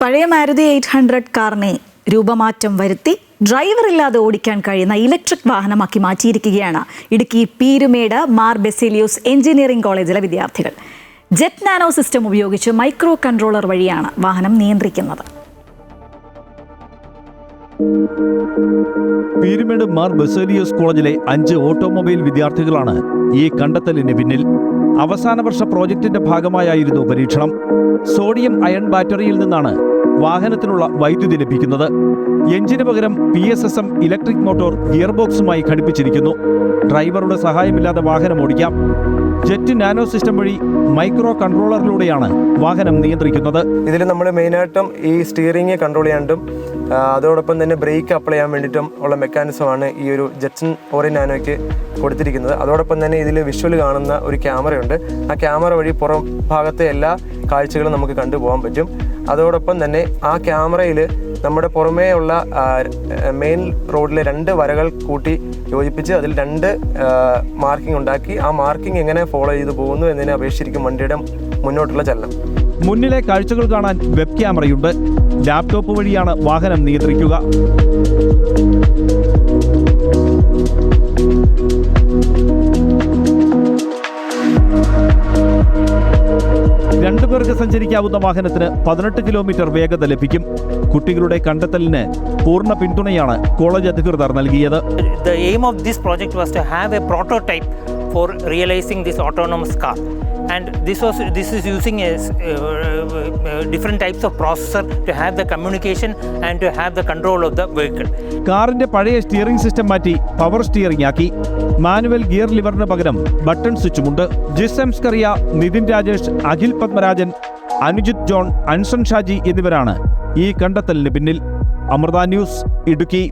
പഴയ മാരുതി 800 കാറിനെ രൂപമാറ്റം വരുത്തി ഡ്രൈവറില്ലാതെ ഓടിക്കാൻ കഴിയുന്ന ഇലക്ട്രിക് വാഹനമാക്കി മാറ്റിയിരിക്കുകയാണ് ഇടുക്കി പീരുമേട് മാർ ബെസേലിയോസ് എഞ്ചിനീയറിംഗ് കോളേജിലെ വിദ്യാർത്ഥികൾ. ജെറ്റ് നാനോ സിസ്റ്റം ഉപയോഗിച്ച് മൈക്രോ കൺട്രോളർ വഴിയാണ് വാഹനം നിയന്ത്രിക്കുന്നത്. പീരുമേട് മാർ ബെസേലിയോസ് കോളേജിലെ 5 ഓട്ടോമൊബൈൽ വിദ്യാർത്ഥികളാണ് ഈ കണ്ടെത്തലിന് പിന്നിൽ. അവസാന വർഷ പ്രോജക്റ്റിന്റെ ഭാഗമായായിരുന്നു പരീക്ഷണം. സോഡിയം അയൺ ബാറ്ററിയിൽ നിന്നാണ് വാഹനത്തിനുള്ള വൈദ്യുതി ലഭിക്കുന്നത്. എഞ്ചിന് പകരം PSSM ഇലക്ട്രിക് മോട്ടോർ ഗിയർ ബോക്സുമായി ഘടിപ്പിച്ചിരിക്കുന്നു. ഡ്രൈവറുടെ സഹായമില്ലാതെ വാഹനം ഓടിക്കാം. ജെറ്റ് നാനോ സിസ്റ്റം വഴി മൈക്രോ കൺട്രോളറിലൂടെയാണ് വാഹനം നിയന്ത്രിക്കുന്നത്. ഇതിൽ നമ്മൾ മെയിനായിട്ടും ഈ സ്റ്റിയറിംഗ് കൺട്രോൾ ചെയ്യാണ്ടും അതോടൊപ്പം തന്നെ ബ്രേക്ക് അപ്ലൈ ചെയ്യാൻ വേണ്ടിയിട്ടും ഉള്ള മെക്കാനിസമാണ് ഈ ഒരു ജെറ്റ് ഓറി നാനോയ്ക്ക് കൊടുത്തിരിക്കുന്നത്. അതോടൊപ്പം തന്നെ ഇതിൽ വിഷ്വൽ കാണുന്ന ഒരു ക്യാമറയുണ്ട്. ആ ക്യാമറ വഴി പുറം ഭാഗത്തെ എല്ലാ കാഴ്ചകളും നമുക്ക് കണ്ടുപോകാൻ പറ്റും. അതോടൊപ്പം തന്നെ ആ ക്യാമറയിൽ നമ്മുടെ പുറമേ ഉള്ള മെയിൻ റോഡിലെ 2 വരകൾ കൂട്ടി യോജിപ്പിച്ച് അതിൽ 2 മാർക്കിംഗ് ഉണ്ടാക്കി ആ മാർക്കിംഗ് എങ്ങനെ ഫോളോ ചെയ്തു പോകുന്നു എന്നതിനെ അപേക്ഷിച്ചിരിക്കും വണ്ടിയുടെ മുന്നോട്ടുള്ള ചലനം. മുന്നിലെ കാഴ്ചകൾ കാണാൻ വെബ് ക്യാമറയുണ്ട്. ലാപ്ടോപ്പ് വഴിയാണ് വാഹനം നിയന്ത്രിക്കുക. രണ്ടുപേർക്ക് സഞ്ചരിക്കാവുന്ന വാഹനത്തിന് 18 കിലോമീറ്റർ വേഗത ലഭിക്കും. കുട്ടികളുടെ കണ്ടെത്തലിന് പൂർണ്ണ പിന്തുണയാണ് കോളേജ് അധികൃതർ നൽകിയത്. The aim of this project was to have a prototype for realizing this autonomous car, and this is using a different types of processor to have the communication and to have the control of the vehicle. കാറിന്റെ പഴയ steering system മാറ്റി power steering ആക്കി. Manual gear ലിവറിന് പകരം button സ്വിച്ചുമുണ്ട്. ജിസം സ്കറിയ, നിതിൻ രാജേഷ്, അഖിൽ പത്മരാജൻ, അനുജിത് ജോൺ, അൻസൺ ഷാജി എന്നിവരാണ് ഈ കണ്ടെത്തലിന് പിന്നിൽ. അമൃത ന്യൂസ്, ഇടുക്കി.